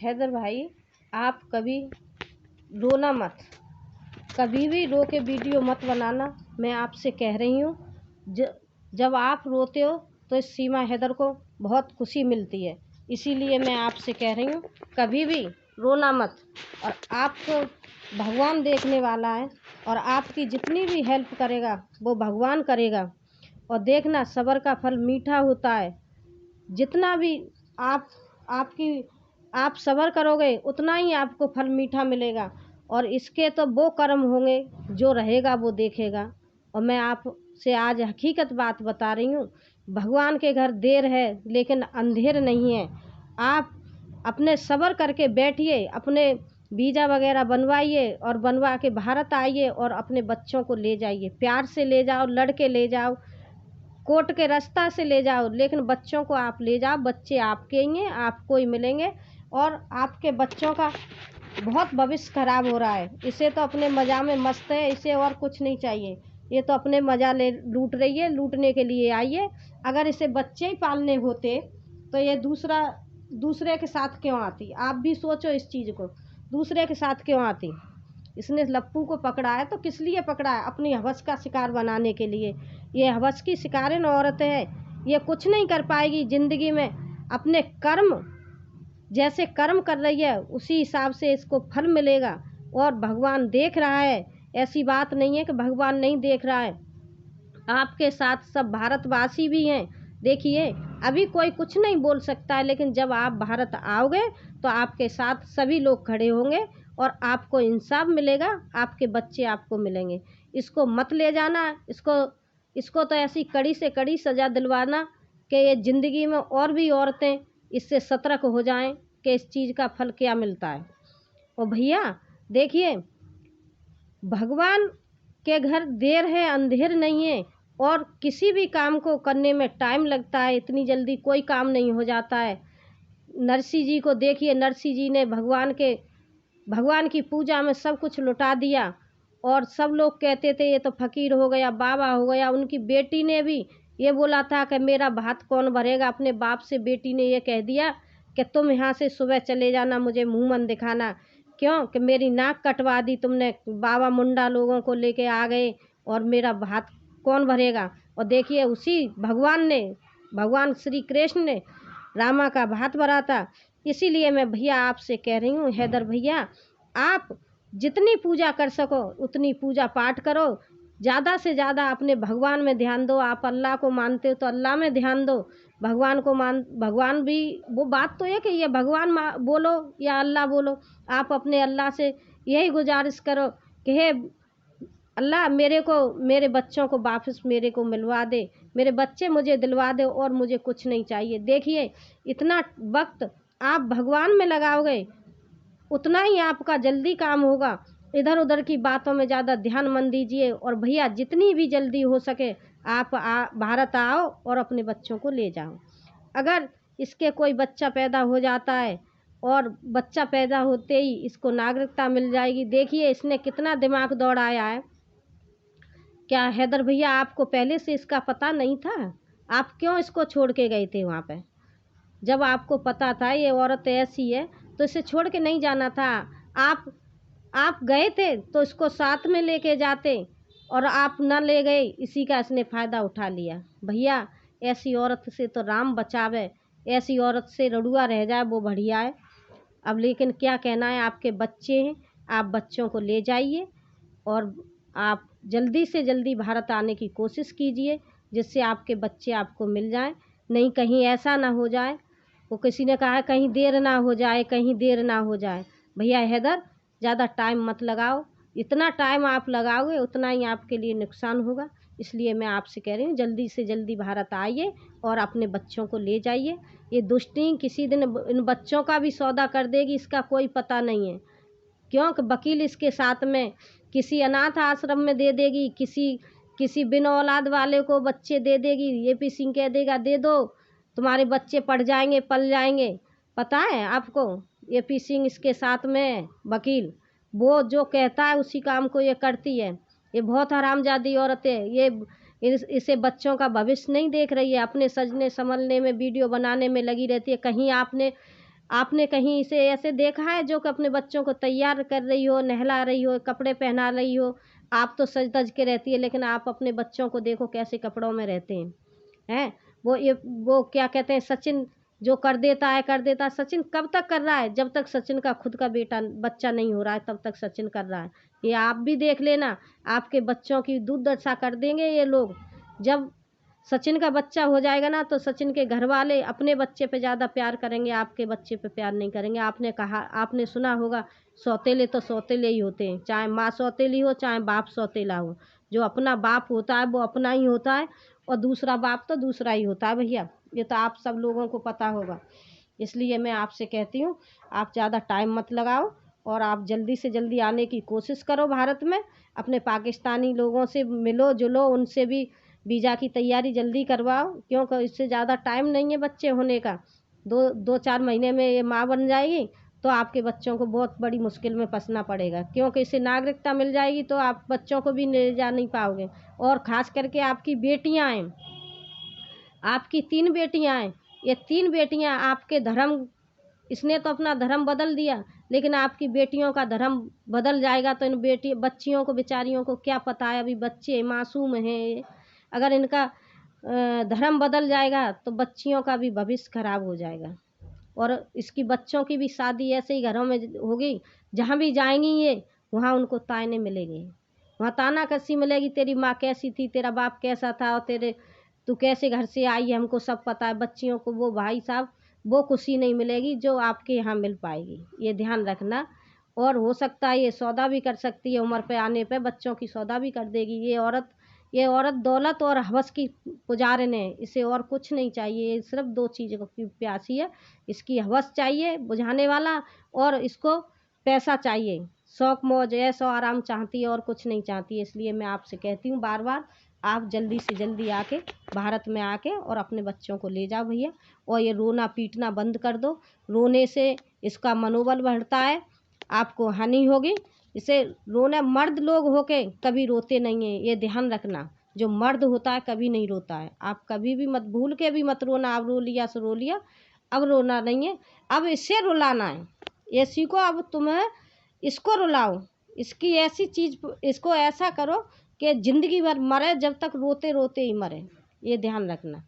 हैदर भाई, आप कभी रोना मत, कभी भी रो के वीडियो मत बनाना। मैं आपसे कह रही हूँ, जब आप रोते हो तो इस सीमा हैदर को बहुत खुशी मिलती है। इसीलिए मैं आपसे कह रही हूँ, कभी भी रोना मत। और आपको भगवान देखने वाला है, और आपकी जितनी भी हेल्प करेगा वो भगवान करेगा। और देखना, सब्र का फल मीठा होता है। जितना भी आप सब्र करोगे उतना ही आपको फल मीठा मिलेगा। और इसके तो वो कर्म होंगे जो रहेगा वो देखेगा। और मैं आपसे आज हकीकत बात बता रही हूँ, भगवान के घर देर है लेकिन अंधेर नहीं है। आप अपने सब्र करके बैठिए, अपने वीज़ा वगैरह बनवाइए और बनवा के भारत आइए और अपने बच्चों को ले जाइए। प्यार से ले जाओ, लड़के ले जाओ, कोर्ट के रास्ता से ले जाओ, लेकिन बच्चों को आप ले जाओ। बच्चे आपके ही हैं, आपको ही मिलेंगे। और आपके बच्चों का बहुत भविष्य खराब हो रहा है। इसे तो अपने मज़ा में मस्त है, इसे और कुछ नहीं चाहिए। ये तो अपने मज़ा ले लूट रही है, लूटने के लिए आई है। अगर इसे बच्चे ही पालने होते तो ये दूसरे के साथ क्यों आती? आप भी सोचो इस चीज़ को, दूसरे के साथ क्यों आती? इसने लप्पू को पकड़ा है तो किस लिए पकड़ा है? अपनी हवस का शिकार बनाने के लिए। ये हवस की शिकारिन औरत है, ये कुछ नहीं कर पाएगी ज़िंदगी में। अपने कर्म, जैसे कर्म कर रही है उसी हिसाब से इसको फल मिलेगा। और भगवान देख रहा है, ऐसी बात नहीं है कि भगवान नहीं देख रहा है। आपके साथ सब भारतवासी भी हैं। देखिए, अभी कोई कुछ नहीं बोल सकता है, लेकिन जब आप भारत आओगे तो आपके साथ सभी लोग खड़े होंगे और आपको इंसाफ मिलेगा, आपके बच्चे आपको मिलेंगे। इसको मत ले जाना, इसको तो ऐसी कड़ी से कड़ी सज़ा दिलवाना कि ये ज़िंदगी में और भी औरतें इससे सतर्क हो जाएं कि इस चीज़ का फल क्या मिलता है। और भैया देखिए, भगवान के घर देर है अंधेर नहीं है। और किसी भी काम को करने में टाइम लगता है, इतनी जल्दी कोई काम नहीं हो जाता है। नरसी जी को देखिए, नरसी जी ने भगवान की पूजा में सब कुछ लुटा दिया। और सब लोग कहते थे ये तो फ़कीर हो गया, बाबा हो गया। उनकी बेटी ने भी ये बोला था कि मेरा भात कौन भरेगा। अपने बाप से बेटी ने ये कह दिया कि तुम यहाँ से सुबह चले जाना, मुझे मुँह मन दिखाना। क्यों? कि मेरी नाक कटवा दी तुमने, बाबा मुंडा लोगों को लेके आ गए, और मेरा भात कौन भरेगा। और देखिए, उसी भगवान श्री कृष्ण ने रामा का भात भरा था। इसीलिए मैं भैया आपसे कह रही हूँ, हैदर भैया, आप जितनी पूजा कर सको उतनी पूजा पाठ करो। ज़्यादा से ज़्यादा अपने भगवान में ध्यान दो। आप अल्लाह को मानते हो तो अल्लाह में ध्यान दो। भगवान भी, वो बात तो है कि ये भगवान बोलो या अल्लाह बोलो, आप अपने अल्लाह से यही गुजारिश करो कि हे अल्लाह, मेरे बच्चों को वापस मेरे को मिलवा दे, मेरे बच्चे मुझे दिलवा दे, और मुझे कुछ नहीं चाहिए। देखिए, इतना वक्त आप भगवान में लगाओगे उतना ही आपका जल्दी काम होगा। इधर उधर की बातों में ज़्यादा ध्यान मत दीजिए। और भैया, जितनी भी जल्दी हो सके आप भारत आओ और अपने बच्चों को ले जाओ। अगर इसके कोई बच्चा पैदा हो जाता है और बच्चा पैदा होते ही इसको नागरिकता मिल जाएगी। देखिए, इसने कितना दिमाग दौड़ाया है। क्या हैदर भैया, आपको पहले से इसका पता नहीं था? आप क्यों इसको छोड़ के गए थे वहाँ पे? जब आपको पता था ये औरत ऐसी है तो इसे छोड़ के नहीं जाना था। आप गए थे तो इसको साथ में लेके जाते, और आप न ले गए, इसी का इसने फ़ायदा उठा लिया। भैया, ऐसी औरत से तो राम बचावे, ऐसी औरत से रड़ुआ रह जाए वो बढ़िया है। अब लेकिन क्या कहना है, आपके बच्चे हैं, आप बच्चों को ले जाइए और आप जल्दी से जल्दी भारत आने की कोशिश कीजिए, जिससे आपके बच्चे आपको मिल जाएं। नहीं कहीं ऐसा ना हो जाए, वो किसी ने कहा है कहीं देर ना हो जाए, कहीं देर ना हो जाए। भैया हैदर, ज़्यादा टाइम मत लगाओ। इतना टाइम आप लगाओगे उतना ही आपके लिए नुकसान होगा। इसलिए मैं आपसे कह रही हूँ, जल्दी से जल्दी भारत आइए और अपने बच्चों को ले जाइए। ये दुष्टी किसी दिन इन बच्चों का भी सौदा कर देगी, इसका कोई पता नहीं है। क्योंकि वकील इसके साथ में किसी अनाथ आश्रम में दे देगी, किसी बिन औलाद वाले को बच्चे दे देगी। ये सिंह कह देगा दे दो, तुम्हारे बच्चे पढ़ जाएंगे, पल जाएंगे। पता है आपको, ये सिंह इसके साथ में वकील, वो जो कहता है उसी काम को ये करती है। ये बहुत हरामजादी औरत है। ये इसे बच्चों का भविष्य नहीं देख रही है, अपने सजने संभलने में, वीडियो बनाने में लगी रहती है। कहीं आपने आपने कहीं इसे ऐसे देखा है जो कि अपने बच्चों को तैयार कर रही हो, नहला रही हो, कपड़े पहना रही हो? आप तो सज-धज के रहती है, लेकिन आप अपने बच्चों को देखो कैसे कपड़ों में रहते हैं, हैं? वो क्या कहते हैं, सचिन जो कर देता है। सचिन कब तक कर रहा है? जब तक सचिन का खुद का बच्चा नहीं हो रहा है, तब तक सचिन कर रहा है। ये आप भी देख लेना, आपके बच्चों की दुर्दशा कर देंगे ये लोग। जब सचिन का बच्चा हो जाएगा ना, तो सचिन के घर वाले अपने बच्चे पे ज़्यादा प्यार करेंगे, आपके बच्चे पे प्यार नहीं करेंगे। आपने सुना होगा, सौतेले तो सौतेले ही होते हैं, चाहे माँ सौतेली हो, चाहे बाप सौतेला हो। जो अपना बाप होता है वो अपना ही होता है, और दूसरा बाप तो दूसरा ही होता है भैया। ये तो आप सब लोगों को पता होगा। इसलिए मैं आपसे कहती हूँ, आप ज़्यादा टाइम मत लगाओ, और आप जल्दी से जल्दी आने की कोशिश करो भारत में। अपने पाकिस्तानी लोगों से मिलो जुलो, उनसे भी वीज़ा की तैयारी जल्दी करवाओ, क्योंकि इससे ज़्यादा टाइम नहीं है बच्चे होने का। 2-4 महीने में ये माँ बन जाएगी, तो आपके बच्चों को बहुत बड़ी मुश्किल में फंसना पड़ेगा, क्योंकि इससे नागरिकता मिल जाएगी तो आप बच्चों को भी ले जा नहीं पाओगे। और ख़ास करके आपकी बेटियाँ हैं, आपकी 3 बेटियाँ हैं, ये 3 बेटियाँ आपके धर्म, इसने तो अपना धर्म बदल दिया, लेकिन आपकी बेटियों का धर्म बदल जाएगा तो इन बच्चियों को, बेचारियों को क्या पता है, अभी बच्चे मासूम हैं। अगर इनका धर्म बदल जाएगा तो बच्चियों का भी भविष्य खराब हो जाएगा, और इसकी बच्चों की भी शादी ऐसे ही घरों में होगी, जहाँ भी जाएंगी ये, वहाँ उनको ताने मिलेंगे, वहाँ तानाकसी मिलेगी, तेरी माँ कैसी थी, तेरा बाप कैसा था, और तू कैसे घर से आई है, हमको सब पता है। बच्चियों को वो भाई साहब वो खुशी नहीं मिलेगी जो आपके यहाँ मिल पाएगी, ये ध्यान रखना। और हो सकता है ये सौदा भी कर सकती है, उम्र पे आने पे बच्चों की सौदा भी कर देगी। ये औरत दौलत और हवस की पुजारिन है, इसे और कुछ नहीं चाहिए। ये सिर्फ 2 चीज़ों की प्यासी है, इसकी हवस चाहिए बुझाने वाला, और इसको पैसा चाहिए, शौक मौज ऐशो आराम चाहती है, और कुछ नहीं चाहती है। इसलिए मैं आपसे कहती हूँ बार बार, आप जल्दी से जल्दी आके भारत में आके और अपने बच्चों को ले जाओ भैया, और ये रोना पीटना बंद कर दो। रोने से इसका मनोबल बढ़ता है, आपको हानि होगी। इसे रोना, मर्द लोग होके कभी रोते नहीं हैं, ये ध्यान रखना। जो मर्द होता है कभी नहीं रोता है। आप कभी भी मत, भूल के भी मत रोना। अब रो लिया सो रो लिया, अब रोना नहीं है, अब इसे रुलाना है। ये सीखो, अब तुम्हें इसको रुलाओ, इसकी ऐसी चीज़, इसको ऐसा करो कि ज़िंदगी भर मरे, जब तक रोते रोते ही मरे, ये ध्यान रखना।